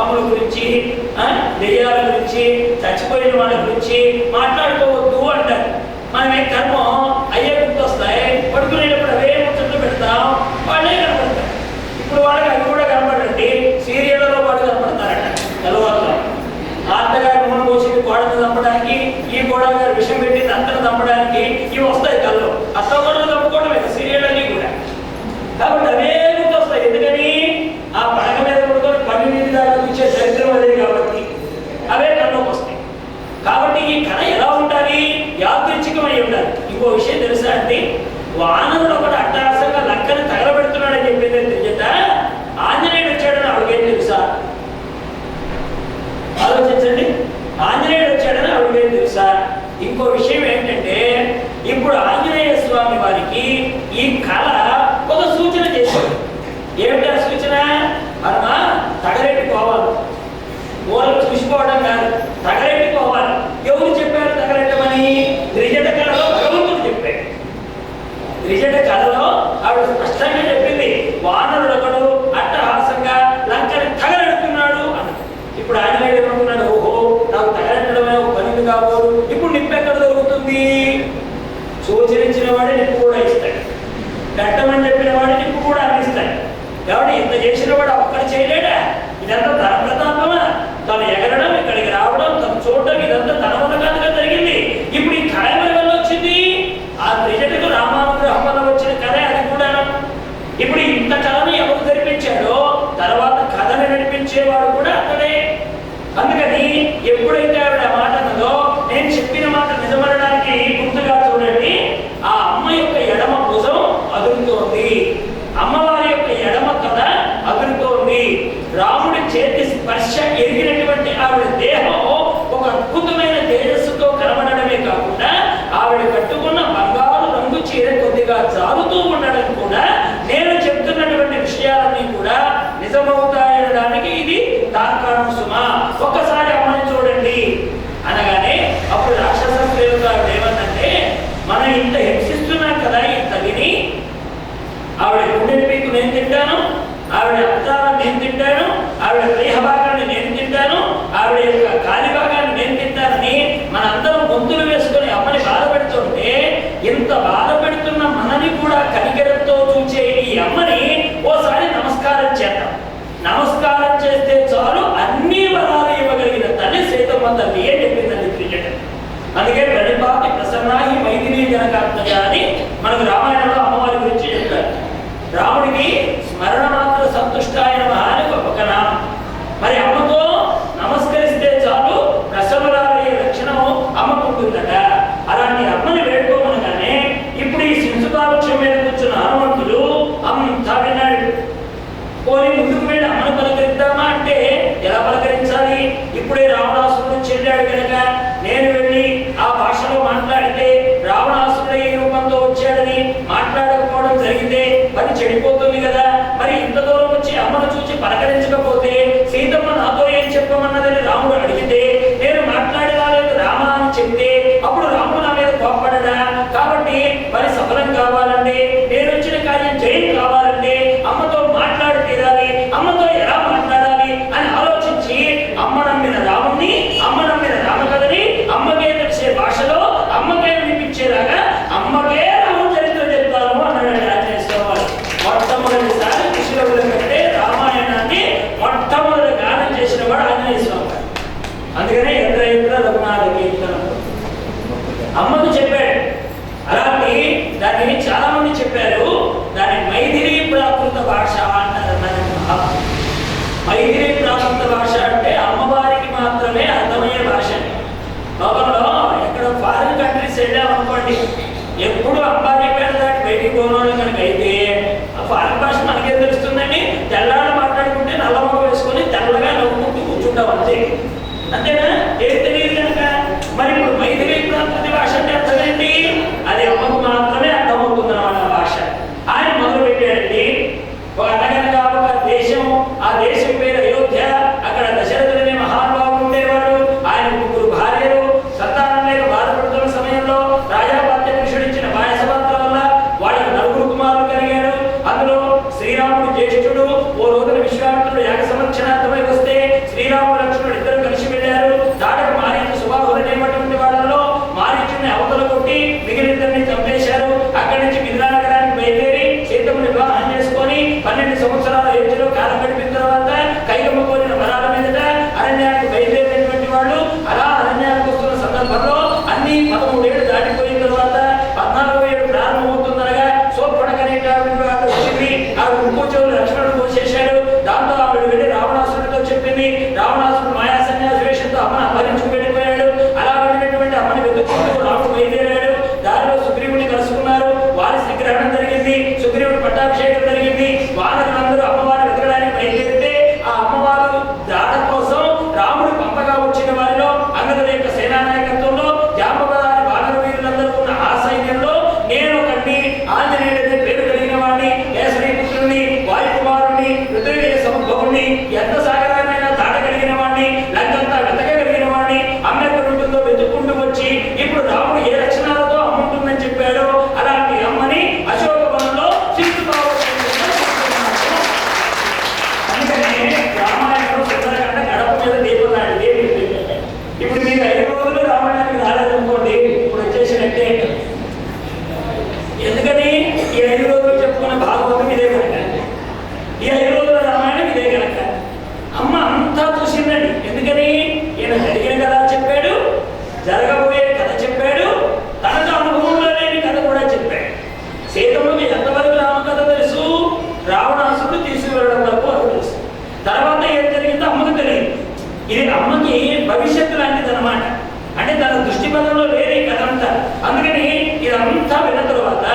పాముల గురించి, దెయ్యాల గురించి, చచ్చిపోయిన వాళ్ళ గురించి మాట్లాడుకోవద్దు అంటారు. మనమే కర్మం అయ్యే గుర్తొస్తాయి, పడుకునేటప్పుడు అవే ముచ్చట్లు పెడతాం, వాళ్ళే కనపడతారు. ఇప్పుడు వాళ్ళకి అవి కూడా కనపడండి, సీరియల్లో పాటు కనపడతారట. తెలవారులో అత్తగారి నూనె పోసింది కోడను చంపడానికి, ఈ కోడలు గారు విషం పెట్టింది అత్తను చంపడానికి, ఇవి వస్తాయి కళ్ళు. అత్త కోడలు చంపుకోవడమే సీరియల్ అన్నీ కూడా. కాబట్టి అవే గుర్తొస్తాయి. ఎందుకని ఆ పడక మీద పడుకొని 12 దాకా చూసే దరిద్రం అదే కాబట్టి అవే కళ్ళలోకి వస్తాయి. కాబట్టి ఈ కళ ఎలా ఉండాలి? యాదృచ్ఛికమై ఉండాలి. ఇంకో విషయం తెలుసా అండి, వానరుడు ఒకటి అట్టహాసంగా లంకని తగలబెడుతున్నాడని చెప్పింది తెలియట, ఆంజనేయుడు వచ్చాడని ఆవిడకేం తెలుసా? ఆలోచించండి, ఆంజనేయుడు వచ్చాడని ఆవిడకేం తెలుసా? ఇంకో విషయం ఏంటంటే, ఇప్పుడు ఆంజనేయ స్వామి వారికి ఈ కళ ఒక సూచన చేశాడు. ఏమిటా సూచన? మనమా తగలెట్టుకోవాలి, మూలకు చూసిపోవడం కాదు, తగలెట్టుకోవాలి. ఎవరు చెప్పారు తగలెట్టమని? త్రిజట కళలో భగవంతుడు చెప్పాడు. త్రిజట కళలో ఆవిడ స్పష్టంగా చెప్పింది, వానరుడు ఒకడు అట్టహాసంగా లంకని తగలెడుతున్నాడు అని. ఇప్పుడు ఆంజనేయుడు ఏమనుకున్నాడు? ఓహో, నాకు తగలెట్టడమే ఒక పని కాబోదు, ఇప్పుడు నిప్పు ఎక్కడ దొరుకుతుంది? సూచరించిన వాడే నిప్పు కూడా ఇస్తాడు, పెట్టమని చెప్పిన వాడే నిప్పు కూడా అందిస్తాడు. కాబట్టి ఇంత చేసిన వాడు ఒక్కడు చేయలేడా? ఇదంతా తన ప్రతాపమా? తను ఎగరడం, ఇక్కడికి రావడం, తను చూడడం, ఇదంతా తన వదకాలుగా జరిగింది. ఇప్పుడు ఈ కళ ఎవరి వల్ల వచ్చింది? ఆ త్రిజటకు రామానుగ్రహం వల్ల వచ్చిన కథే అది కూడా. ఇప్పుడు ఇంత కళను ఎవరు జరిపించాడో తర్వాత కథను నడిపించేవాడు కూడా అతడే. అందుకని ఎప్పుడైతే ఆవిడ మాట అన్నదో, నేను చెప్పిన మాట నిజమనడానికి గుర్తుగా చూడండి, ఆ అమ్మ యొక్క ఎడమ భుజం అదురుతోంది, అమ్మవారి యొక్క ఎడమ తల అదురుతోంది. రాముడి చేతి స్పర్శ ఎరిగినటువంటి ఆవిడ దేహం ఒక అద్భుతమైన తేజస్సుతో కనబడమే కాకుండా ఆవిడ కట్టుకున్న బంగారు రంగు చీర కొద్దిగా జారుతూ ఉండడం కూడా నేను చెప్తున్నటువంటి విషయాలన్నీ కూడా నిజమవుతాయనడానికి ఇది తార్కాణం సుమా. ఒక్కసారి అమ్మని చూడండి అనగానే అప్పుడు రాక్షస స్త్రీలతో ఆవిడ ఏమందంటే, మనం ఇంత హింసిస్తున్నాం కదా, ఇంత విని ఆవిడ గుండెని పీకు నేను తింటాను, ఆవిడ అద్దాలను నేను తింటాను, ఆవిడ దేహ భాగాన్ని నేను తింటాను, ఆవిడ యొక్క కాలి భాగాన్ని నేను తింటానని మనందరం గొంతులు వేసుకొని అమ్మని బాధ పెడుతుంటే, ఇంత బాధ పెడుతున్న మనని కూడా కనికరంతో చూచే ఈ అమ్మని ఓసారి నమస్కారం చేద్దాం. నమస్కారం చేస్తే చాలు అన్ని వరాలు ఇవ్వగలిగిన తల్లి సీతమ్మ తల్లి అని చెప్పిందండి త్రిజట. అందుకే ప్రణిపాతి ప్రసన్నాహి మైథిలీ జనకాత్మజ అని మనకు రామాయణంలో అమ్మవారి గురించి చెప్పారు. రాముడికి స్మరణ మాత్ర సంతుష్టాయన మహాని ఒక నామం. మరి అమ్మతో నమస్కరిస్తే చాలు ప్రసన్నరాలయ్యే లక్షణం అమ్మకుంటుందట. అలాంటి అమ్మని వేడుకోమనగానే ఇప్పుడు ఈ సింసుకావృక్షం మీద కూర్చున్న హనుమంతుడు అంతా విన్నాడు. పోనీ ముందుకు వెళ్ళి అమ్మను పలకరిద్దామా అంటే ఎలా పలకరించాలి? ఇప్పుడే రావణాసురుడు చెల్లాడు కనుక నేను వెళ్ళి ఆ భాషలో మాట్లాడితే రావణాసురుడు ఈ రూపంతో వచ్చాడని మాట్లాడకపోవడం జరిగితే పని చెడిపోతుంది కదా. మరి ఇంత దూరం వచ్చి అమ్మను చూసి పలకరించకపోతే సీతమ్మ నాతో ఏం చెప్పమన్నదని రాముడు అడిగితే నేను మాట్లాడి రాలేదు రామా అని చెప్తే అప్పుడు రాముడు నా మీద కోప్పడడా? కాబట్టి పని సఫలం కావాలంటే, నేను వచ్చిన కార్యం జయం కావాలంటే అమ్మతో మాట్లాడి తీరాలి, అమ్మతో ఎలా మాట్లాడాలి అని ఆలోచించి అమ్మ నమ్మిన రాముణ్ణి, అమ్మ నమ్మిన రామకథని అమ్మకే తెలిసే భాషలో అమ్మకే వినిపించేలాగా అమ్మకే రామ చరిత్ర చెప్తాను అన్నాడు ఆంజనేయ స్వామి. మొట్టమొదటిసారి కృష్ణుల కంటే రామాయణాన్ని మొట్టమొదటి గానం చేసిన వాడు ఆంజనేయ స్వామి. అందుకనే ఎత్ర ఎత్ర రఘునాథ కీర్తనం అమ్మకు చెప్పాడు. అలాంటి దాన్ని చాలా మంది చెప్పారు, దాన్ని మైథిలీ ప్రాకృత భాష అంటారు. మైథిలీ ప్రాకృత భాష అంటే అమ్మవారికి మాత్రమే అర్థమయ్యే భాష. లోకంలో ఎక్కడ ఫారిన్ కంట్రీస్ వెళ్ళామనుకోండి, ఎప్పుడు అంబానీ పేరు దాటి బయటికి పోనోళ్ళు కనుక అయితే ఆ ఫారిన్ భాష మనకేం తెలుస్తుందండి? తెల్లాడు మాట్లాడుకుంటే నల్లమొక్క వేసుకొని తెల్లగా నవ్వుకుంటూ కూర్చుంటాం అంతే. అంతేనా? ఏం తెలియదు కనుక. మరి ఇప్పుడు మైథిలీ ప్రాకృత భాష అంటే అర్థమేంటి? అది అమ్మకు మాత్రమే అర్థమవుతుంది అన్నమాట భాష. ఆయన మొదలు పెట్టాడండి. ఒక అనగనగా ఒక దేశం, ఆ దేశం పేరు అయోధ్య. అక్కడ దశరథుడనే మహానుభావుడు ఉండేవాడు. ఆయన 3 భార్యలు. సంతానం లేక బాధపడుతున్న సమయంలో రాజాపాత్య పురుషుడు ఇచ్చిన బాయసపాత్ర వల్ల వాళ్ళకి 4 కుమారులు కలిగారు. అందులో శ్రీరాముడు జ్యేష్ఠుడు. ఓ రోజున విశ్వామిత్రుడు యాగ సంరక్షణార్థమై వస్తే శ్రీ సంవత్సరాల ఏజ్లో కాలం గడిపిన తర్వాత కైకమ్మ కోరిన వరాల మీదట అరణ్యానికి బయలుదేరినటువంటి వాళ్ళు అలా అరణ్యానికి వస్తున్న సందర్భంలో అన్ని 13 ఏళ్ళు దాటిపోయిన తర్వాత 14వ ఏడు ప్రారంభమవుతుందనగా సోపడకనేటువంటి వచ్చింది. ఆవిడ కూర్చొని లక్ష్మణుడు కోసేశాడు. దాంతో ఆవిడ వెళ్ళి రావణాసురుడితో చెప్పింది. రావణాసురుడు మాయా సన్యాసి వేషంతో అమ్మను అపహరించుకు వెళ్ళిపోయాడు. అలా వెళ్ళినటువంటి అమ్మని వెతుక్కుంటూ రాముడు బయలుదేరాడు. దారిలో సుగ్రీవుని కలుసుకున్నారు. వారి శ్రీగ్రహణం జరిగింది. సుగ్రీవుడి పట్టాభిషేకం జరిగింది. వానరులందరూ అమ్మవారిని వెతకడానికి బయలుదేరితే ఆ అమ్మవారు దాట కోసం రాముడు పంపగా వచ్చిన వారిలో అంగదుల యొక్క సేనా నాయకత్వంలో జాంబవదాని వానర వీరులందరూ ఉన్న ఆ సైన్యంలో నేను ఒకటి ఆంజనేయుడి పేరు కలిగిన వాడిని, కేసరీపుత్రుడిని, వాయుకుమారుణ్ణి, ఋతువిజయ సముద్భవుణ్ణి, ఎంత సాగరాన్నైనా దాటగలిగిన వాడిని, లంకంతా వెతకగలిగిన వాడిని, అమ్మ ఎక్కడ ఉంటుందో వెతుక్కుంటూ వచ్చి ఇప్పుడు రాముడు ఏ లక్షణాలతో అమ్మ ఉంటుందని చెప్పాడో అలాంటి అమ్మని అశోకవనంలో అందుకనే రామాయణంలో సుందరకాండ గడప మీద దీపం లాంటిది. ఇప్పుడు మీరు 5 రోజులు రామాయణానికి రాలేదనుకోండి, ఇప్పుడు వచ్చేసినట్టే. ఎందుకని ఈ 5 రోజులు చెప్పుకున్న భాగవతం ఇదే కనుక, ఈ 5 రోజుల రామాయణం ఇదే కనుక. అమ్మ అంతా చూసిందండి. ఎందుకని ఈయన జరిగిన కథ చెప్పాడు, జరగబోయే కథ చెప్పాడు, తనకు అనుభవంలో లేని కథ కూడా చెప్పాడు. సీతమ్మకి ఎంతవరకు రామకథ తెలుసు, రావణాసురుడు తీసుకువెళ్ళడం వరకు అది తెలుసు. తర్వాత ఏం జరిగిందో అమ్మకు తెలియదు. ఇది అమ్మకి భవిష్యత్తు లాంటిది అనమాట. అంటే తన దృష్టి పదంలో లేని కథ అంతా. అందుకని ఇదంతా విన్న తర్వాత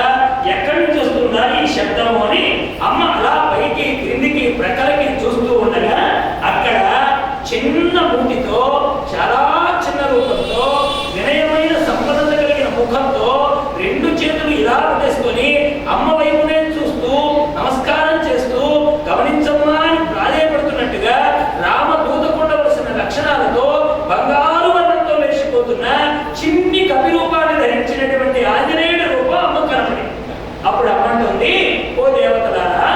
ఎక్కడి నుంచి వస్తుందా ఈ శబ్దము అని అమ్మ అలా పైకి క్రిందికి ప్రక్కలకి చూస్తూ ఉండగా అక్కడ చిన్న మూతితో, చాలా చిన్న రూపంతో, వినయమైన సంపదత కలిగిన ముఖంతో 2 చేతులు ఇలా పెట్టేసుకొని అమ్మ వైపునే చూస్తూ నమస్కారం చేస్తూ గమనించమ్మా అని ప్రాధేయపడుతున్నట్టుగా రామదూత ఉండవలసిన లక్షణాలతో బంగారు వర్ణంతో మెరిసిపోతున్న చిన్ని కవి రూపాన్ని ధరించినటువంటి ఆంజనేయుడి రూపం అమ్మ కనపడింది. అప్పుడు అమ్మంటుంది, ఓ దేవతలారా,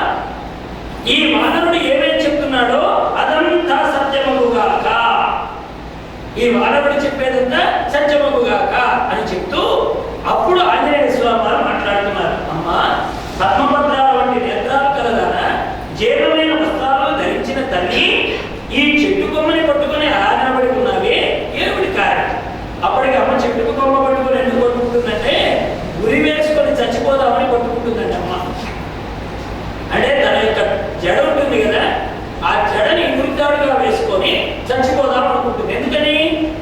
ఈ వానరుడు ఏమేమి చెప్తున్నాడో అదంతా సత్యమగుగాక, ఈ వానరుడు చెప్పేదంతా సత్యమగుగాక అని చెప్తూ అప్పుడు ఆంజనేయ స్వామి వారు మాట్లాడుతున్నారు. అమ్మా, పద్మపత్రాల వంటి నేత్రాలు కలదాన జీర్ణమైన వస్త్రాలను ధరించిన తల్లి, ఈ చెట్టు కొమ్మని పట్టుకుని అలా నిలబడి ఉన్నావే, ఏమిటి కారణం? అప్పటికి అమ్మ చెట్టు కొమ్మ పట్టుకుని ఎందుకు పట్టుకుంటుందంటే ఉరి వేసుకొని చచ్చిపోదామని పట్టుకుంటుందండి అమ్మ. అంటే తన యొక్క జడ ఉంటుంది కదా, ఆ జడని ఉరితాడుగా వేసుకొని చచ్చిపోదాం అనుకుంటుంది. ఎందుకని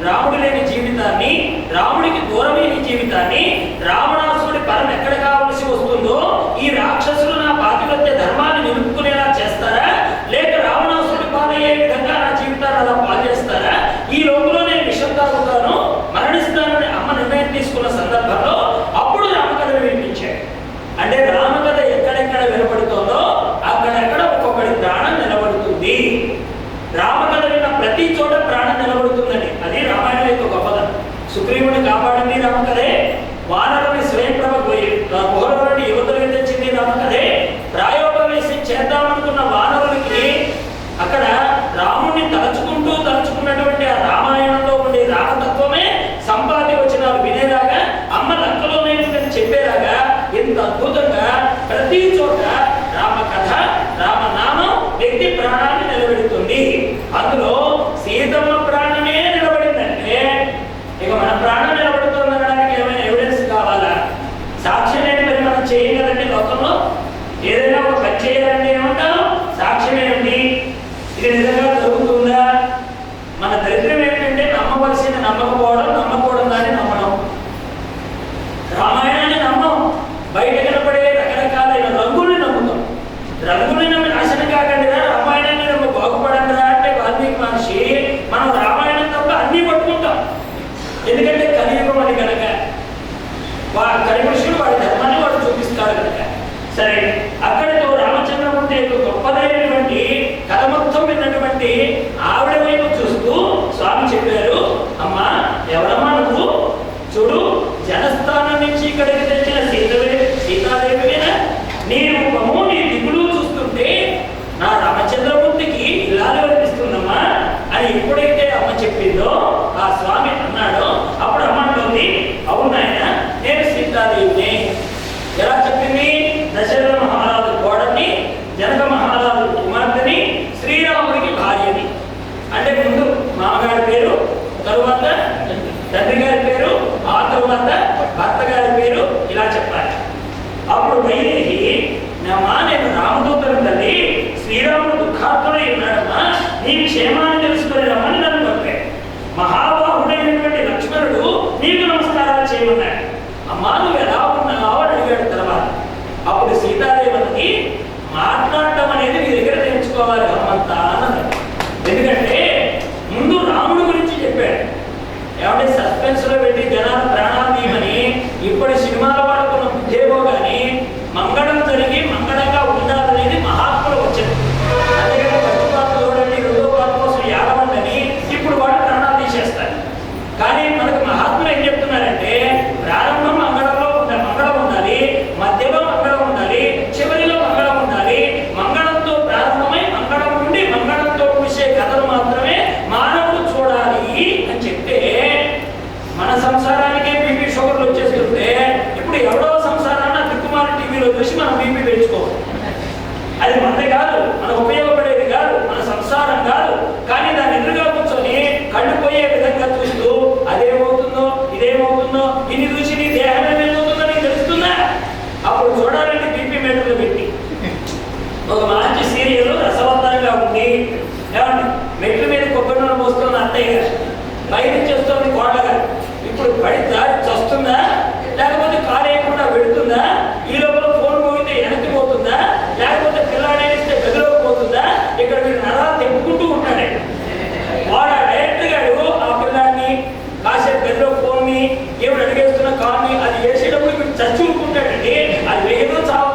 రాముడు లేని జీవితాన్ని, రాముడికి దూరమైన జీవితాన్ని, రావణాసురుడి పరం ఎక్కడ కావలసి వస్తుందో ఈ రాక్షసులు నా పాతిపత్య ధర్మాన్ని నిలుపుకునేలా చేస్తారా, లేక రావణాసురుడి పాలయ్యే విధంగా నా జీవితాన్ని అలా పాలు చేస్తారా, ఈ లోపల నేను విషం తాగుతాను, మరణిస్తానని అమ్మ నిర్ణయం తీసుకున్న సందర్భంలో అప్పుడు రామకథను వినిపించాడు. అంటే రామకథ ఎక్కడెక్కడ వినపడుతుందో అక్కడెక్కడ ఒక్కొక్కడి ప్రాణం నిలబడుతుంది. రామకథ విన్న ప్రతి చోట ప్రాణం నిలబడుతుందండి. అది రామాయణం యొక్క గొప్పదనం. సుగ్రీవుని కాపాడింది రామకథే, వానరుని స్వయంప్రభ గుహల నుండి యువతలకు తెచ్చింది రామకథే, ప్రాయోపవేశం చేద్దామనుకున్న వానరునికి అక్కడ రాముడిని తలుచుకున్నటువంటి ఆ రామాయణంలో ఉండే రామతత్వమే సంపాది వచనాలు వినేలాగా, అమ్మ లంకలోనే చెప్పేలాగా ఇంత అద్భుతంగా ప్రతి చోట రామకథ, రామనామం వ్యక్తి ప్రాణాన్ని నిలబెడుతుంది. అందులో సీతమ్మ ప్రాణమే నిలబడిందంటే ఇక మన ప్రాణం నిలబడుతుంది అనడానికి ఏమైనా ఎవిడెన్స్ కావాలా? సాక్ష్యం ఏంటి? మరి మనం చేయగలండి. లోకంలో ఏదైనా ఒక పని చేయాలంటే ఏమంటాం? సాక్ష్యం ఏంటి? ఇది నిజంగా జరుగుతుందా? మన దరిద్రం ఏంటంటే నమ్మవలసిన నమ్మకపోవడం, నమ్మకూడదు దాన్ని నమ్మడం. రామాయణాన్ని నమ్మం, బయట కనపడే రకరకాలైన రంగుల్ని నమ్ముతాం. రంగుల్ని నమ్మి నాశనం కాకండి రా, రామాయణాన్ని నమ్మ బాగుపడండి రా అంటే వాల్మీకి మహర్షి మనం రామాయణం తప్ప అన్నీ పట్టుకుంటాం. ఎందుకంటే కలియుగం అది కనుక, కలిపురుషుడు వాడి ధర్మాన్ని వాడు చూపిస్తాడు కనుక. సరే, అక్కడితో రామచంద్రమూర్తి యొక్క గొప్పదైనటువంటి కథ మొత్తం విన్నటువంటి ఆవిడ వైపు చూస్తూ స్వామి చెప్పారు, అమ్మా ఎవరమ్మా నువ్వు? చూడు, జనస్థానం నుంచి ఇక్కడికి తెచ్చిన సీతాదేవివేనా? నీ రూపము, నీ దిగులు చూస్తుంటే నా రామచంద్రమూర్తికి ఇలాగే అనిపిస్తుందమ్మా అని ఎప్పుడైతే అమ్మ చెప్పిందో ఆ స్వామి అన్నాడో అప్పుడు అమ్మ అంటుంది, అవును నాయన, నేను సీతాదేవిని. ఎలా చెప్పింది? దశరథ మహారాజు కోడల్ని జనక మహారాజు తరువాత తండ్రి గారి పేరు, ఆ తరువాత భర్త గారి పేరు, ఇలా చెప్పాలి. అప్పుడు వైదేహి నేను రామదూతను తల్లి, శ్రీరాముడు దుఃఖాత్ముడై ఉన్నాడమ్మా, నీ క్షేమాన్ని తెలుసుకుని రమ్మని నన్ను పంపాడు. మహాబాహుడైనటువంటి లక్ష్మణుడు నీకు నమస్కారాలు చేయమన్నాడు. అమ్మా నువ్వు ఎలా ఉన్నావు అని అడిగాడు. తర్వాత అప్పుడు సీతాదేవతని మాట్లాడటం అనేది మీ దగ్గర తెలుసుకోవాలి హనుమంత అన్నది. ఎందుకంటే ముందు రాముడు గురించి చెప్పాడు. ఏమంటే సస్పెన్స్ లో పెట్టి జనాల ప్రాణాలు తీయమని ఇప్పుడు సినిమాల వాడుకున్న బుద్ధేమో కానీ మంగళం జరిగి మంగళంగా ఉండాలనేది మహాత్ములు వచ్చింది. అందుకని ఫస్ట్ పార్ట్ చూడండి, రెండో పార్ట్ కోసం యాగమండని ఇప్పుడు వాడు ప్రాణాలు తీసేస్తారు. కానీ మనకు మహాత్ములు ఏం చెప్తున్నారంటే ప్రారంభం మంగళంలో మంగళం ఉండాలి, మధ్యలో మంగళం ఉండాలి, చివరిలో మంగళం ఉండాలి. మంగళంతో ప్రారంభమై మంగళం నుండి మంగళంతో ముగిసే కథలు మాత్రమే మానవుడు చూడాలి అని చెప్తే మన సంసారానికే బీపీ షుగర్లు వచ్చేస్తుంటే ఇప్పుడు ఎవడో సంసారాన్ని దిక్కుమాల టీవీలో చూసి మనం బీపీ పెంచుకోవాలి. అది మనది కాదు, మనకు ఉపయోగపడేది కాదు, మన సంసారం కాదు. కానీ దాన్ని ఎదురుగా కూర్చొని కళ్ళు పోయే విధంగా చూస్తూ అదేమవుతుందో ఇదేమవుతుందో ఇన్ని చూసి నీ దేహం ఏమవుతుందో నీకు తెలుస్తుందా? అప్పుడు చూడాలంటే బీపీ మీటర్లు పెట్టి ఒక మంచి సీరియల్ రసవంతంగా ఉండి ఏమండి మెట్ల మీద కొబ్బరి నూనె పోస్తున్న అత్తయ్య గారు, బయట చేస్తుంది కోళ్ళ గారు, ఇప్పుడు పడి దారి చస్తుందా లేకపోతే కారు వేయకుండా పెడుతుందా, ఈ లోపల ఫోన్ పోయితే వెనక్కి పోతుందా, లేకపోతే పిల్లాడేస్తే గదిలోకి పోతుందా, ఇక్కడ మీరు నరాలు తెప్పుకుంటూ ఉంటాడే. వాడు డైరెక్ట్ గాడు ఆ పిల్లాడిని కాసేపు గదిలో ఫోన్ని ఏమిటి అడిగేస్తున్న కార్ని అది వేసేటప్పుడు ఇప్పుడు చచ్చుకుంటాడండి. అది వేయదో చావు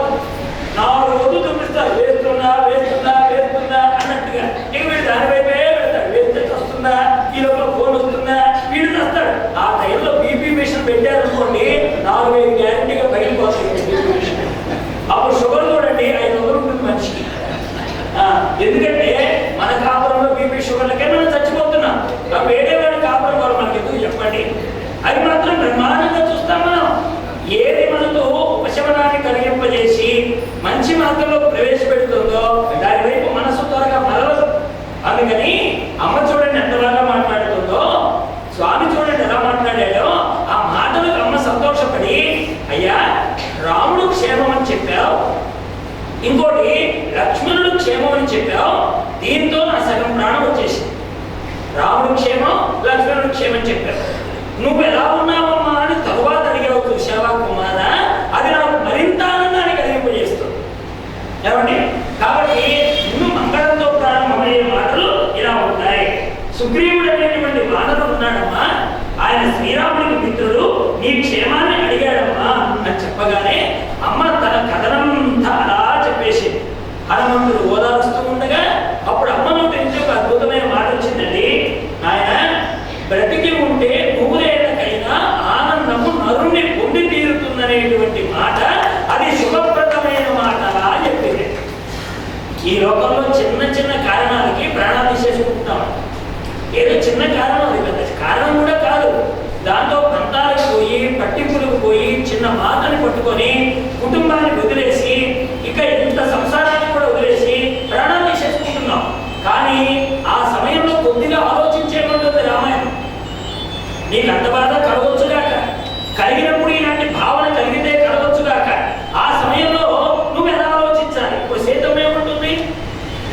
4 రోజులు చూపిస్తారు, వేస్తున్నా వేస్తుందా వేస్తుందా అన్నట్టుగా. ఇక వీడు దాని వైపే వెళ్తాడు, వేస్తే వస్తుందా, ఈ లోపల ఫోన్ వస్తుందా, వీడు వస్తాడు. ఆ టైంలో బీపీ మిషన్ పెట్టారనుకోండి 4,000 గ్యారంటీగా పగిలిపోతుంది బీపీ మిషన్. అప్పుడు షుగర్ చూడండి 500 ఉంటుంది మనిషికి. ఎందుకంటే మన కాపురంలో బీపీ షుగర్లకే మనం చచ్చిపోతున్నాం. వేరే వాడి కాపురం వాళ్ళు మనకి ఎందుకు చెప్పండి? అది మాత్రం బ్రహ్మాండంగా చూస్తాం మనం. ఏది మనతో ఉపశమనాన్ని కలిగింపజేసి మంచి మార్గంలో ప్రవేశపెడుతుందో దాని వైపు మనసు త్వరగా మరలదు. అందుకని అమ్మ చూడండి ఎంత బాగా మాట్లాడుతుందో, స్వామి చూడండి ఎలా మాట్లాడాడో. ఆ మాటలకు అమ్మ సంతోషపడి అయ్యా రాముడు క్షేమం అని చెప్పావు, ఇంకోటి లక్ష్మణుడు క్షేమం అని చెప్పావు, దీంతో నా సగం ప్రాణం వచ్చేసింది. రాముడు క్షేమం లక్ష్మణుడు క్షేమం చెప్పావు, నువ్వు ఎలా ఉన్నావమ్మా అని తరువాత అడిగావు చూశావా కుమారా, అది నాకు మరింత ఆనందాన్ని కలిగింపజేస్తుంది. ఏమండి కాబట్టి ముందు మంగళంతో ప్రారంభమయ్యే మాటలు ఇలా ఉంటాయి. సుగ్రీవుడు అనేటువంటి వానరుడు ఉన్నాడమ్మా, ఆయన శ్రీరాముడికి మిత్రుడు, నీ క్షేమాన్ని అడిగాడమ్మా అని చెప్పగానే అమ్మ తన కథనంతా అలా చెప్పేసింది. హనుమంతుడు ఓదారుస్తూ ఉండగా అప్పుడు అమ్మ నోటి నుంచి ఒక అద్భుతమైన మాట వచ్చిందండి. ఆయన బ్రతికి ఉంటే నూరేళ్లకైనా ఆనందము నరుణ్ణి పొంది తీరుతుందనేటువంటి మాట, అది శుభప్రదమైన మాట అని చెప్పింది. ఈ లోకంలో చిన్న చిన్న కారణాలకి ప్రాణాలు తీసేసుకుంటున్నాం. ఏదో చిన్న కారణం, అది పెద్ద కారణం కూడా కాదు. దాంతో ప్రాంతాలకు పోయి పట్టింపులకు పోయి చిన్న మాటని పట్టుకొని కుటుంబాన్ని వదిలేసి ఇక ఇంత సంసారాన్ని కూడా వదిలేసి ప్రాణాలు తీసేసుకుంటున్నాం. కానీ ఆ సమయంలో కొద్దిగా ఆలోచించేమంటుంది రామాయణం. నీకు అంత బాధ కలగొచ్చుగాక, కలిగినప్పుడు ఇలాంటి భావన కలిగితే కలగొచ్చుగాక. ఆ సమయంలో నువ్వు ఎలా ఆలోచించాలి? ఇప్పుడు సీతం ఏముంటుంది,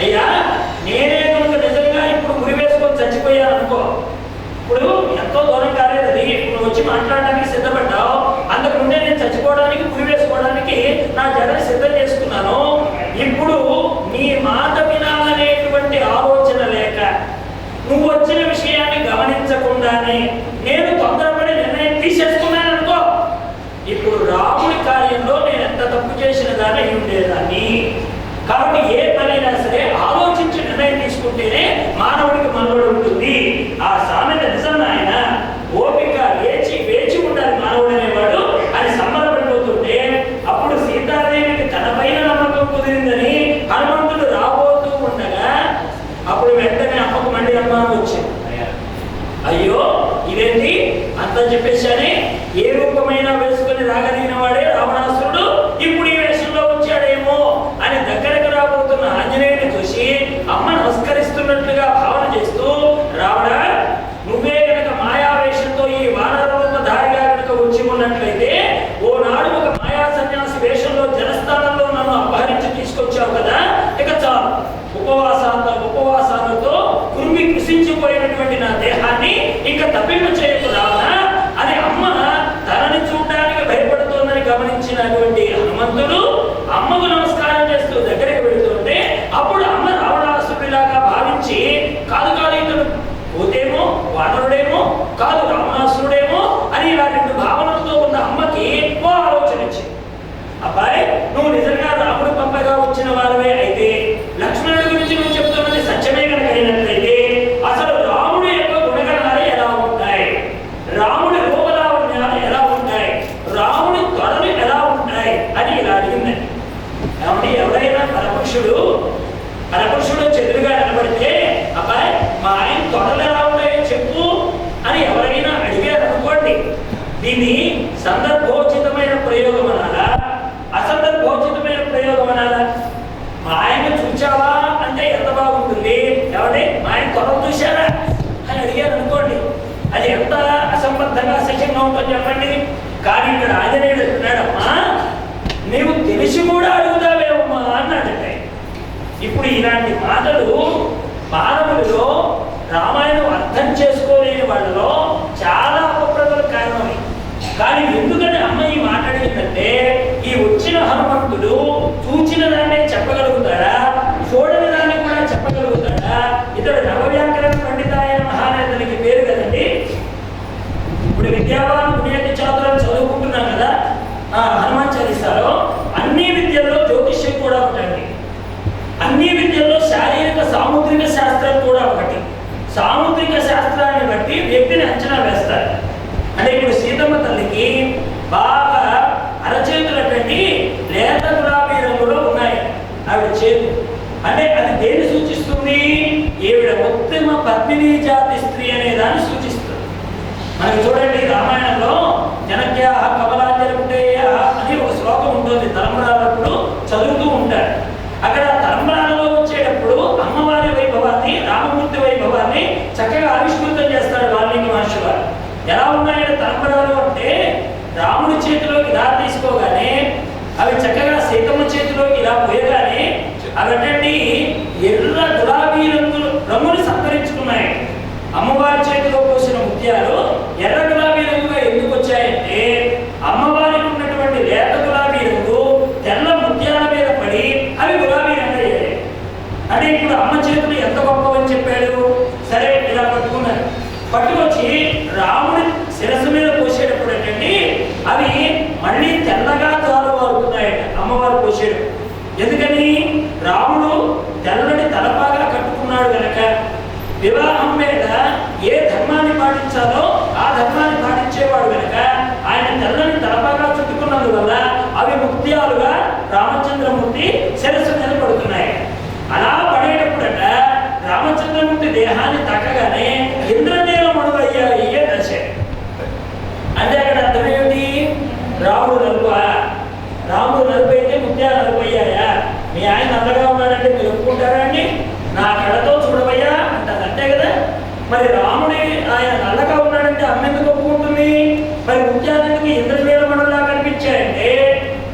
అయ్యా నేనే కనుక నిజంగా ఇప్పుడు గురి వేసుకొని చచ్చిపోయాను అనుకో, ఇప్పుడు ఎంతో దూరం కాలేదు అది, ఇప్పుడు వచ్చి మాట్లాడడానికి సిద్ధపడ్డావు, అందుకు ముందే నేను చచ్చిపోవడానికి గురి వేసుకోవడానికి నా జడని సిద్ధం చేసుకున్నాను. ఇప్పుడు నీ మాట వినాలనేటువంటి ఆలోచన లేక నువ్వు వచ్చిన విషయాన్ని గమనించకుండానే నేను తొందరపడి నిర్ణయం తీసేసుకున్నాను అనుకో, ఇప్పుడు రాముడి కార్యంలో నేను ఎంత తప్పు చేసిన దాన్ని అయి ఉండేదాన్ని. కాబట్టి ఏ పనైనా సరే ఆలోచించి నిర్ణయం తీసుకుంటేనే మానవుడికి మనవడు ఉంటుంది. ఆ సామెత నిజం ఆయన. ఓపిక వేచి వేచి ఉండాలి మానవుడు అనేవాడు అని సంబరపడిపోతుంటే అప్పుడు సీతాదేవికి తనపైన నమ్మకం కుదిరిందని హనుమంతుడు రాబోతూ ఉండగా అప్పుడు వెంటనే అమ్మకు మళ్ళీ అనుమానం వచ్చింది. అయ్యో ఇదేంటి అంత చెప్పేశానే, ఏ రూపమైనా వేసుకుని రాగలిగిన వాడే రావణాసురుడు ఇప్పుడు ఈ వేషంలో వచ్చాడేమో అని దగ్గరకు రాబోతున్న ఆంజనేయుని చూసి సంతోషంగా ఉంటుంది చెప్పండి. కానీ ఇక్కడ ఆంజనేయుడు అంటున్నాడమ్మా, నీవు తెలిసి కూడా అడుగుతావేమమ్మా అన్నాడంటే. ఇప్పుడు ఇలాంటి మాటలు మానవులలో రామాయణం అర్థం చేసుకోలేని వాళ్ళలో చాలా అపప్రదలకు కారణమై. కానీ ఎందుకని అమ్మ ఈ మాట అడిగిందంటే, ఈ వచ్చిన హనుమంతుడు చూచిన దాన్నే చెప్పగలుగుతాడా, చూడని దాన్ని కూడా చెప్పగలుగుతాడా? ఇతడు నవవ్యాకరణ పండితాయ మహానేతనికి పేరు కదండి. ఇప్పుడు విద్యావాన్ పుణ్యతి చాతులను చదువుకుంటున్నాం కదా, హనుమాన్ చాలీసాలో అన్ని విద్యల్లో జ్యోతిష్యం కూడా ఒకటండి. అన్ని విద్యల్లో శారీరక సాముద్రిక శాస్త్రం కూడా ఒకటి. సాముద్రిక శాస్త్రాన్ని బట్టి వ్యక్తిని అంచనా వేస్తారు. అంటే ఇప్పుడు సీతమ్మ తల్లికి బాగా అరచేతులటువంటి లేత గులాబీ రంగులో ఉన్నాయి ఆవిడ చేతులు. అంటే అది దేన్ని సూచిస్తుంది? ఈవిడ ఉత్తమ పద్మిని జాతి స్త్రీ అనే దాన్ని సూచిస్తుంది. మనకి చూడండి రామాయణంలో జనక్యా కమలాంజలికుంటేయ అని ఒక శ్లోకం ఉంటుంది, తలంబరాలప్పుడు చదువుతూ ఉంటారు. అక్కడ తలంబరాలలో వచ్చేటప్పుడు అమ్మవారి వైభవాన్ని, రామమూర్తి వైభవాన్ని చక్కగా ఆవిష్కృతం చేస్తాడు వాల్మీకి మహర్షి వారు. ఎలా ఉన్నాయో తలంబరాలు అంటే, రాముడి చేతిలోకి ఇలా తీసుకోగానే అవి చక్కగా సీతమ్మ చేతిలోకి ఇలా పోయగానే అవటండి ఎర్ర గులాబీ రంగుని సంతరించుకున్నాయి. అమ్మవారి చేతిలో పోసిన ముత్యాలు ఎర్ర గులాబీ రంగుగా ఎందుకు వచ్చాయంటే, అమ్మవారికి ఉన్నటువంటి లేత గులాబీ రంగు తెల్ల ముత్యాల మీద పడి అవి గులాబీ రంగు అయ్యాయి. అంటే ఇప్పుడు అమ్మ చేతులు ఎంత గొప్పవని చెప్పాడు. సరే ఇలా పట్టుకున్నారు, పట్టుకొచ్చి రాముడి శిరస్సు మీద పోసేటప్పుడు ఏంటండి అవి మళ్ళీ తెల్లగా జారువారుతున్నాయట అమ్మవారు పోసేటప్పుడు. ఎందుకని? రాముడు తెల్లని తలపాగా కట్టుకున్నాడు కనుక. వివాహం మీద ఏ ధర్మాన్ని పాటించాలో ఆ ధర్మాన్ని పాటించేవాడు కనుక ఆయన తెల్లని తలపాగా చుట్టుకున్నందువల్ల అవి ముత్యాలుగా రామచంద్రమూర్తి శిరస్సు మీద పడుతున్నాయి. అలా పడేటప్పుడట రామచంద్రమూర్తి దేహాన్ని తాకగానే ఇంద్రనీలమణులు అయ్యాయి అని రాశాడు. అంటే అక్కడ అర్థం ఏమిటి? రాముడు నలుపా? రాముడు నలుపు అయితే ముత్యాలు నలుపు అయ్యాయా? మీ ఆయన నల్లగా ఉన్నాడంటే మీరు ఒప్పుకుంటారా అండి? నా కళతో చూడవయ్యా అంటారు, అంతే కదా. మరి రాముడి ఆయన నల్లగా ఉన్నాడంటే అమ్మ ఎందుకు ఒప్పుకుంటుంది? మరి ముత్యాలకి ఇంద్రనీలమణులా కనిపించాయంటే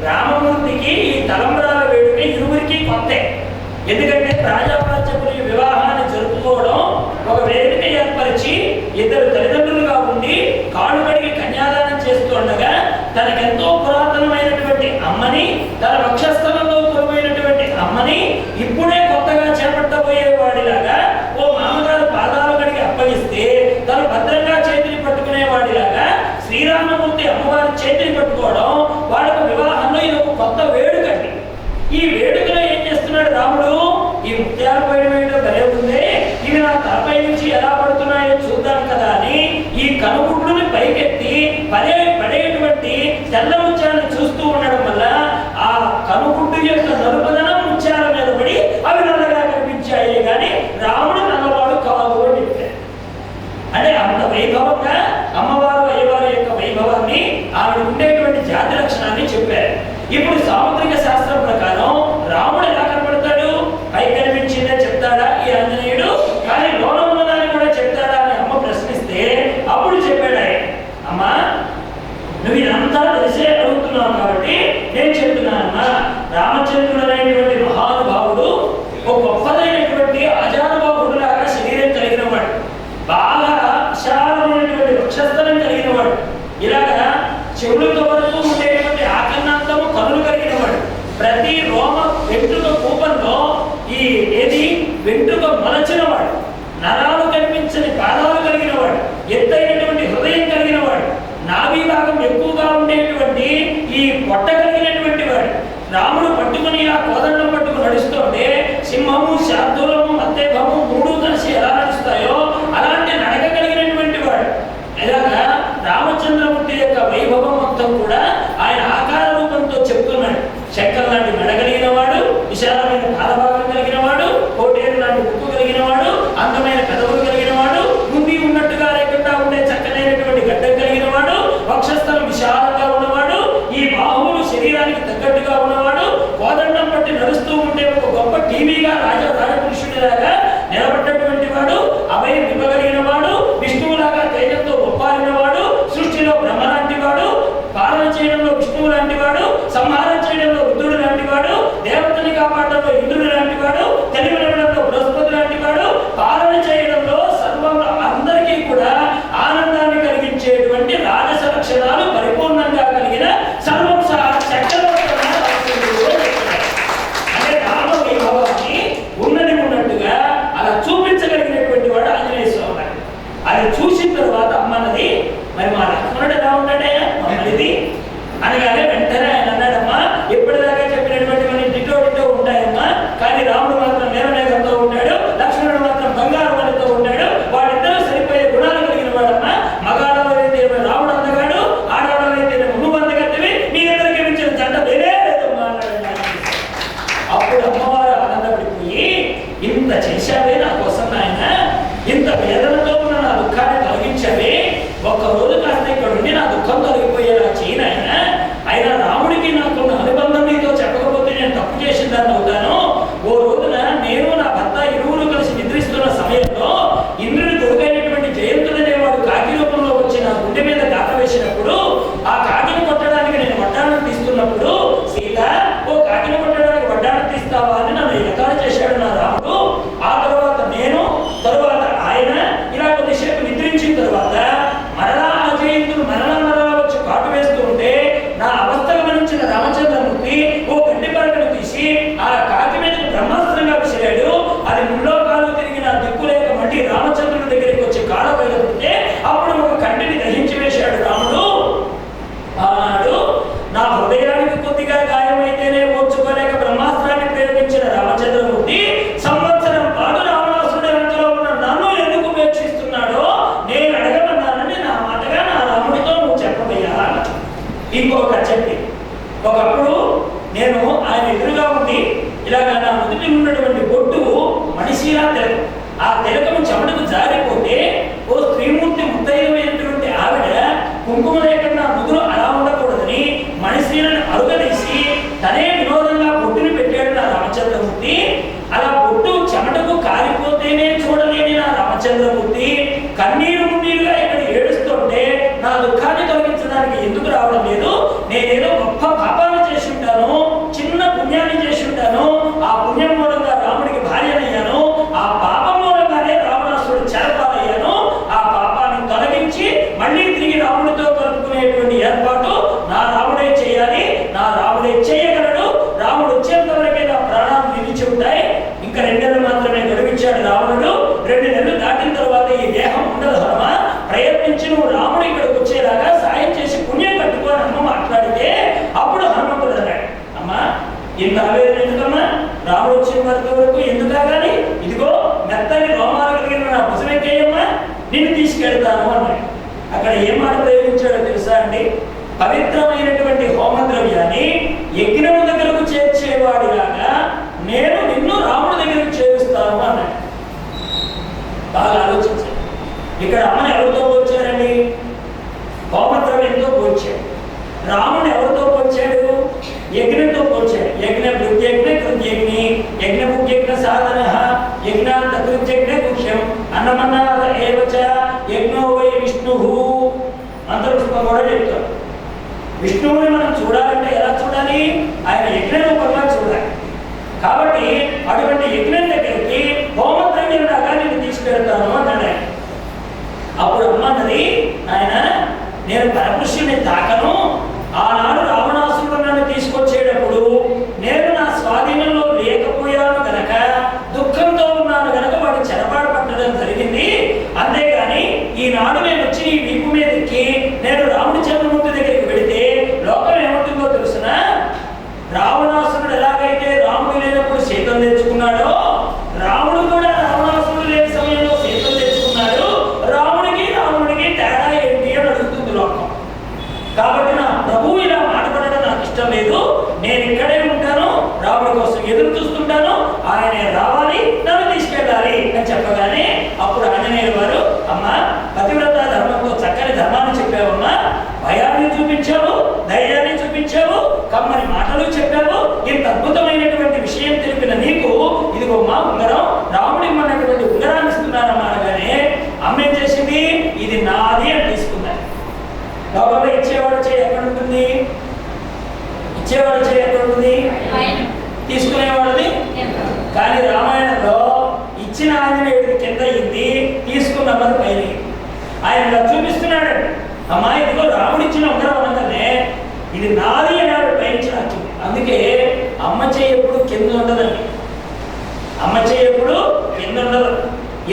రామమూర్తికి ఈ తలంబరాల వేడుక ఇరువురికి కొత్తే. ఎందుకంటే రాజాపాచకుని వివాహాన్ని జరుపుకోవడం ఒక వేదిక ఏర్పరిచి ఇద్దరు తల్లిదండ్రులుగా ఉండి కాళ్ళు కడిగి కన్యాదానం చేస్తుండగా తనకెంతో పురాతనమైనటువంటి అమ్మని, తన వక్షస్థలంలో కొలువైనటువంటి అమ్మని ఇప్పుడే కొత్తగా చేపట్టబోయేవాడిలాగా ఓ మామగారు పాదాలు కడిగి అప్పగిస్తే తను భద్రంగా చేతిని పట్టుకునేవాడిలాగా శ్రీరామమూర్తి అమ్మవారి చేతిని పట్టుకోవడం వాళ్ళకు వివాహంలో ఇది ఒక కొత్త వేడుకండి. ఈ వేడుకలో ఏం చేస్తున్నాడు రాముడు? ఈ ముత్యాలు పైన భలే ఉందే, ఇవి నా తలపై నుంచి ఎలా పడుతున్నాయో చూద్దాం కదా అని ఈ కనుగుడ్డుని పైకెత్తి పడేటువంటి తెల్ల ముత్యాలను చూస్తూ ఉండడం వల్ల ఆ కనుగుడ్డు యొక్క నలుపుదనం ముత్యాల మీద పడి అవి నల్లగా కనిపించాయి. కానీ రాముడు నల్లవాడు కాదు అని చెప్పారు. అంటే అంత వైభవంగా అమ్మవారు అయ్యవారి యొక్క వైభవాన్ని, ఆవిడ ఉండేటువంటి జాతి లక్షణాన్ని చెప్పారు. ఇప్పుడు సాముద్రిక శాస్త్రం ప్రకారం రాముడు ఎలా కనపడతాడు? పై కనిపించిందే చెప్తాడా ఈ ఆంజనేయుడు? కానీ లోన ఉన్నదాన్ని కూడా చెప్తాడా అని అమ్మ ప్రశ్నిస్తే అప్పుడు చెప్పాడు ఆయన, అమ్మా నువ్వు ఇదంతా తెలిసే అడుగుతున్నావు కాబట్టి నేను చెప్తున్నానమ్మా, రామచంద్రుడు అనేటువంటి మహానుభావుడు ఒక గొప్పదైనటువంటి అజానుభావుడు లాగా శరీరం కలిగిన వాడు, బాగా విశాలమైనటువంటి వక్షస్థలం కలిగిన వాడు, ఇలాగా చెవులతో వరకు ఉండేటువంటి ఆకర్ణాంతము కనులు కలిగిన వాడు, ప్రతి రోమ వెంట్రుక కూపంలో ఈ ఏది వెంట్రుక మలచిన వాడు, నరాలు కనిపించని పాదాలు కలిగిన వాడు, ఎత్తైనటువంటి హృదయం కలిగిన వాడు, నాభి భాగం ఎక్కువగా ఉండేటువంటి ఈ పొట్ట కలిగినటువంటి వాడు. రాముడు పట్టుకుని ఆ కోదండం పట్టుకుని నడుస్తుంటే సింహము, శార్దూలము, మత్తేభము మూడు కలిసి ఎలా నడుస్తాయో అలాంటి నడక కలిగినటువంటి వాడు. ఇలాగా రామచంద్రమూర్తి యొక్క వైభవం మొత్తం కూడా ఆయన ఆకార రూపంతో చెప్తున్నాడు. శంకర్ లాంటి మెడ కలిగిన వాడు, విశాలమైన కాలభాగం కలిగిన వాడు, కోటేరు లాంటి ముక్కు కలిగిన వాడు, అందమైన పెదవులు కలిగిన వాడు, ముందు ఉన్నట్టుగా లేకుండా ఉండే చక్కనైనటువంటి గడ్డం కలిగిన వాడు, వక్షస్థలం విశాలంగా ఉన్నవాడు, ఈ బాహువులు శరీరానికి తగ్గట్టుగా ఉన్నవాడు, కోదండం పట్టి నడుస్తూ ఉండే ఒక గొప్ప టీవీగా రాజపురుషుడిలాగా నిలబడ్డటువంటి వాడు, అభయం ఇవ్వగలిగిన వాడు, విష్ణువులాగా తేజంతో ఒప్పారిన వాడు, సృష్టిలో బ్రహ్మ ఇంత చేశావే నా కోసం నాయన, ఇంత వేదనతో ఉన్న నా దుఃఖాన్ని తొలగించావే, ఒక్కరోజు కాస్త ఇక్కడ ఉండి నా దుఃఖం తొలగిపోయేలా చేయి నాయన. అయినా రాముడికి నాకున్న అనుబంధం నీతో చెప్పకపోతే నేను తప్పు చేసిన దాన్ని అవుతాను. ఓ రోజున నేను నా భర్త ఇరువురు కలిసి నిద్రిస్తున్న సమయంలో ఇంద్రుడి కొడుకైనటువంటి జయంతుడు అనేవాడు కాకి రూపంలో వచ్చి నా గుండె మీద గాత వేసినప్పుడు, ఆ కాకిని కొట్టడానికి నేను వడ్డాణం తీస్తున్నప్పుడు, సీత ఓ కాకిని కొట్టడానికి వడ్డాణం తీస్తావా అని నన్ను ఎగతాళి చేశాడు నా రాముడు. ఆ తర్వాత నేను, తరువాత ఆయన ఇలా కొద్దిసేపు నిద్రించిన తర్వాత మరలా ఆ జయంతుడు మరలా వచ్చి కాటు వేస్తూ ఉంటే నా అవస్థ గమనించిన రామచంద్రమూర్తి ఓ గడ్డి పరకను తీసి ఆ కాకి మీదకి బ్రహ్మాస్త్రంగా విసిరాడు. అది ముల్లోకాలు తిరిగి నా దిక్కులేక మళ్ళీ రామచంద్రుడి దగ్గరికి వచ్చి కాళ్ళ పైలుతుంటే అప్పుడు ఒక కంటిని దహించి వేశాడు రాముడు. ఆనాడు నా హృదయానికి కొద్దిగా గాయమైతేనే ఓర్చుకోలేక బ్రహ్మాస్త్రాన్ని ప్రయోగించిన రామచంద్రమూర్తి సంవత్సరం పాటు రావణాసురుడి వెంటలో ఉన్న నన్ను ఎందుకు ఉపేక్షిస్తున్నాడో నేను అడగమన్నానని నా మాటగా నా రాముడితో నువ్వు చెప్పబోయా. ఇంకొక చెప్పి, ఒకప్పుడు నేను ఆయన ఎదురుగా ఉండి ఇలాగ నా నుదుటి ఉన్నటువంటి బొట్టు మనిషిలా తిలకం, ఆ తిలకము చెమటకు జారిపోతే ఓ స్త్రీమూర్తి ముత్తైదమైనటువంటి ఆవిడ కుంకుమ లేకుండా ముదురు అలా ఉండకూడదని మనిషిలను అరుగదీసి తనే వినోదంగా బొట్టుని పెట్టాడు నా రామచంద్రమూర్తి. అలా బొట్టు చెమటకు కారిపోతేనే చూడలేని నా రామచంద్రమూర్తి కన్నీరు మున్నీరుగా ఇక్కడ ఏడుస్తుంటే నా దుఃఖాన్ని తొలగించడానికి ఎందుకు రావడం లేదు? నేనేదో గొప్ప పాపాన్ని చేసి ఉంటాను, చిన్న పుణ్యాన్ని చేసి ఉంటాను, ఆ పుణ్యం మూలంగా రాముడికి భార్యనయ్యాను, ఆ పాపం మూలంగానే రావణాసురుడు చెరపాలయ్యాను. ఆ పాపాన్ని తొలగించి మళ్ళీ తిరిగి రాముడితో కలుపుకునేటువంటి ఏర్పాటు నా రాముడే చేయాలి, నా రాముడే చేయగలడు. రాముడు వచ్చేంత వరకే నా ప్రాణాలు నిలిచి ఉంటాయి. ఇంకా 2 నెలలు మాత్రమే గడువించాడు రావణుడు. 2 నెలలు దాటిన తర్వాత ఈ దేహం ఉండదు హనుమ, ప్రయత్నించి నువ్వు రాముడు ఇక్కడికి వచ్చేలాగా సాయం చేసి పుణ్యం కట్టుకోని అమ్మ మాట్లాడితే అప్పుడు హనుమంతుడు అన్నాడు, అమ్మా ఇంత ఆవేదన ఎందుకమ్మా, రాముడు వచ్చిన వరకు ఎందుకా కానీ ఇదిగో మెత్తని రోమాలు కలిగిన నా భుజమెక్కేయమ్మా, నిన్ను తీసుకెళ్తాను అన్నాడు. అక్కడ ఏం మాట ప్రయోగించాడో తెలుసా అండి? పవిత్రమైనటువంటి హోమద్రవ్యాన్ని యజ్ఞము దగ్గరకు చేర్చేవాడిలాగా నేను నిన్ను రాముడి దగ్గరకు చేరుస్తాను అన్నాడు. బాగా ఆలోచించాడు. ఇక్కడ అమ్మని ఎవరితో పోల్చారండి? హోమద్రవ్యంతో పోల్చాడు. రాముని ఎవరితో పోల్చాడు? యజ్ఞంతో పోల్చాడు. యజ్ఞ భృత్యజ్ఞ కృత్యజ్ఞి యజ్ఞ భుజ్ఞ సాధన యజ్ఞాంత కృత్యజ్ఞ గుహ్యం అన్నమన్నాద ఏవచ యజ్ఞో వై విష్ణు అంతర్పుష్పం కూడా చెప్తాడు. విష్ణువుని మనం చూడాలంటే ఎలా చూడాలి? ఆయన యజ్ఞ రూపంగా చూడాలి. కాబట్టి అటువంటి యజ్ఞం దగ్గరికి హోమద్రవ్యం లాగా నేను తీసుకెళ్తాను అన్నాడు. అప్పుడు అమ్మన్నది, ఆయన నేను పరపురుషుని తాకను. ఆనాడు రావణాసురుడు నన్ను తీసుకొచ్చేటప్పుడు నేను నా స్వాధీనంలో లేకపోయాను గనక, దుఃఖంతో ఉన్నాను గనక వాడు చెరపాటు పట్టడం జరిగింది. అంతేగాని ఈనాడు నేను వచ్చి ఈ వీపు మీద ఎక్కి నేను రాముడి చంద్రమూర్తి దగ్గరికి వెళితే లోకం ఏముంటుందో తెలుసునా? రావణాసురుడు ఎలాగైతే రాముడు లేనప్పుడు సీతం తెచ్చుకున్నాడో, రాముడు కూడా రావణాసురుడు లేని సమయంలో సీతం తెచ్చుకున్నాడు. రాముడికి తేడా ఏంటి అని అడుగుతుంది లోకం. కాబట్టి నా ప్రభువు ఇలా మాట్లాడడం నాకు ఇష్టం లేదు, నేను ఇక్కడే ఉంటాను, రాముడి కోసం ఎదురు చూస్తుంటాను, ఆయనే రావాలి, నన్ను తీసుకెళ్ళాలి అని చెప్పగానే అప్పుడు ఆంజనేయుల వారు, అమ్మా పతివ్రత ధర్మంతో చక్కని ధర్మాన్ని చెప్పావమ్మా, భయాన్ని చూపించావు, ధైర్యాన్ని చూపించావు, కమ్మని మాటలు చెప్పావు, ఇంత అద్భుతమైనటువంటి విషయం తెలిపిన నీకు ఇదిగో మా ఉంగరం, రాముడి అన్నటువంటి ఉంగరాన్ని ఇస్తున్నానమ్మా అనగానే అమ్మ ఏం చేసింది? ఇది నాది అని తీసుకున్నాను. లోకంలో ఇచ్చేవాడు చేయి ఎక్కడ ఉంటుంది? ఇచ్చేవాడు చేయి ఎక్కడ ఉంటుంది? తీసుకునేవాడిది. కానీ రామాయణంలో ఇచ్చిన ఆంజనేయుడికి కింద అయింది, తీసుకున్నమ్మది పైన. ఆయన ఇలా చూపిస్తున్నాడు, అమ్మా ఇదిగో రాముడు ఇచ్చిన ఉంగరం అనగానే ఇది నాది అన్నాడు పైనుంచి నాకు. అందుకే అమ్మ చేయి ఎప్పుడు కింద ఉండదండి. అమ్మ చేయి ఎప్పుడు కింద ఉండదు.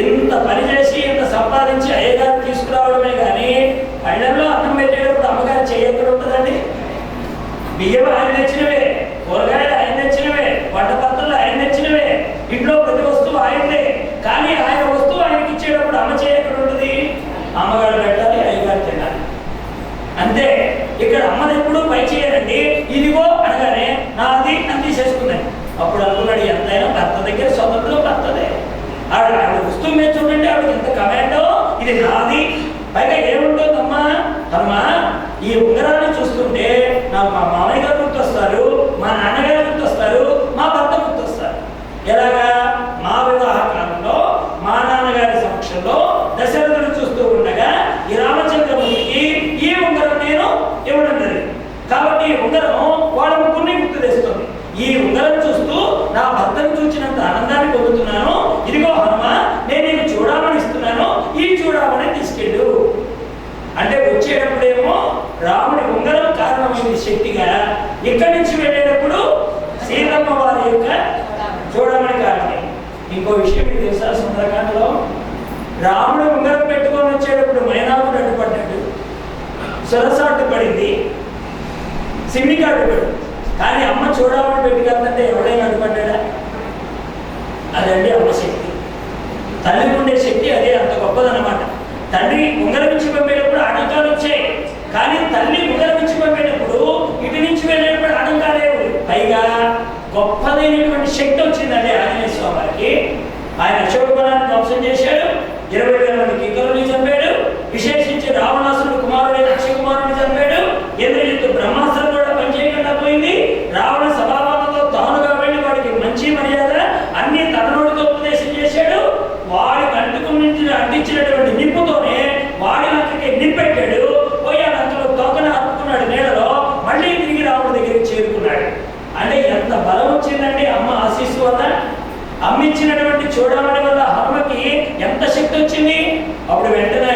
ఇంత పని చేసి ఇంత సంపాదించి అయ్యగారు తీసుకురావడమే కానీ పళ్ళెంలో అన్నం పెట్టేటప్పుడు అమ్మగారు చేయి ఎక్కడ ఉంటుందండి? బియ్యం ఆయన తెచ్చినవే, కూరగాయలు ఆయన తెచ్చినవే, వంట పత్రులు ఆయన తెచ్చినవే, ఇంట్లో ప్రతి వస్తువు ఆయనదే. కానీ ఆయన వస్తువు ఆయనకి ఇచ్చేటప్పుడు అమ్మ చేయి ఎక్కడ ఉంటుంది? అమ్మగారు పెట్టాలి, అయ్యగారు తినాలి. అంతే. ఇక్కడ అమ్మది ఎప్పుడు పై చేయాలండి. ఇదిగో అనగానే నాది అని తీసేసుకున్నాను. అప్పుడు అనుకున్నాడు, ఎంతైనా భర్త దగ్గర స్వతంత్రం భర్తదే. కమాండో, ఇది నాది. పైగా ఏముంటుందమ్మా హనుమా, ఈ ఉంగరాన్ని చూస్తుంటే నాకు మా మామయ్య గారు గుర్తొస్తారు, మా నాన్నగారు గుర్తొస్తారు, మా భర్త గుర్తొస్తారు. ఎలాగా? మా వివాహ కాలంలో మా నాన్నగారి సమక్షంలో దశరథుడు చూస్తూ ఉండగా ఈ రామచంద్రమూర్తికి ఈ ఉంగరం నేను ఇవ్వడం జరిగింది. కాబట్టి ఈ ఉంగరం వాళ్ళ ముగ్గురిని గుర్తు తెస్తుంది. ఈ ఉంగరం చూస్తూ నా భర్తను చూచినంత ఆనందాన్ని పొందుతున్నాను. ఇదిగో హనుమ, నేను నీకు చూడమని ఇస్తున్నాను, ఈ చూడమని తీసుకెళ్ళు అంటే వచ్చేటప్పుడేమో రాముడి ఉంగరం కారణమైంది శక్తిగా, ఇక్కడి నుంచి వెళ్ళేటప్పుడు సీతమ్మ వారి యొక్క చూడమని కారణం. ఇంకో విషయం మీకు తెలుసా? సుందరకాండలో రాముడు ఉంగరం పెట్టుకొని వచ్చేటప్పుడు మైనాకుడు అడ్డుపడ్డాడు, సొరసాటు పడింది, సిమ్మికి అడ్డుపడి. కానీ అమ్మ చూడమని పెట్టుకెళ్తుంటే ఎవడైనా అడ్డుపడ్డా? అదండి అమ్మ శక్తి. తల్లికి ఉండే శక్తి అదే, అంత గొప్పదన్నమాట. తండ్రి ఉంగరం ఇచ్చి పంపేటప్పుడు ఆటంకాలు వచ్చాయి, కానీ తల్లి ఉంగరం ఇచ్చి పంపేటప్పుడు ఇటు నుంచి వెళ్ళేటప్పుడు ఆటంకాలే. పైగా గొప్పదైనటువంటి శక్తి వచ్చిందండి ఆంజనేయ స్వామి వారికి. ఆయన అశోక వనాన్ని ధ్వంసం చేశాడు, 20,000 మంది కింకరుల్ని చంపాడు, విశేషించి రావణాసురుడు కుమారుడైన అక్షయ కుమారుడిని చంపాడు. ఇంద్రజిత్తు బ్రహ్మాస్త్రం కూడా పనిచేయకుండా పోయింది. రావణ సభావంతో తానుగా వెళ్ళి వాడికి మంచి మర్యాద అన్ని తన నోటితో ఉపదేశం చేశాడు. వాడికి అంటించినటువంటి నిప్పుతోనే వాడి లంకకి నిప్పెట్టాడు. పోయి ఆ లంకలో తోకన హత్తుకున్నాడు నీళ్ళలో, మళ్ళీ తిరిగి రాముడి దగ్గరికి చేరుకున్నాడు. అంటే ఎంత బలం వచ్చిందండి అమ్మ ఆశీస్సు వల్ల. అమ్మ ఇచ్చినటువంటి చూడమని వల్ల హనుమకి ఎంత శక్తి వచ్చింది. అప్పుడు వెంటనే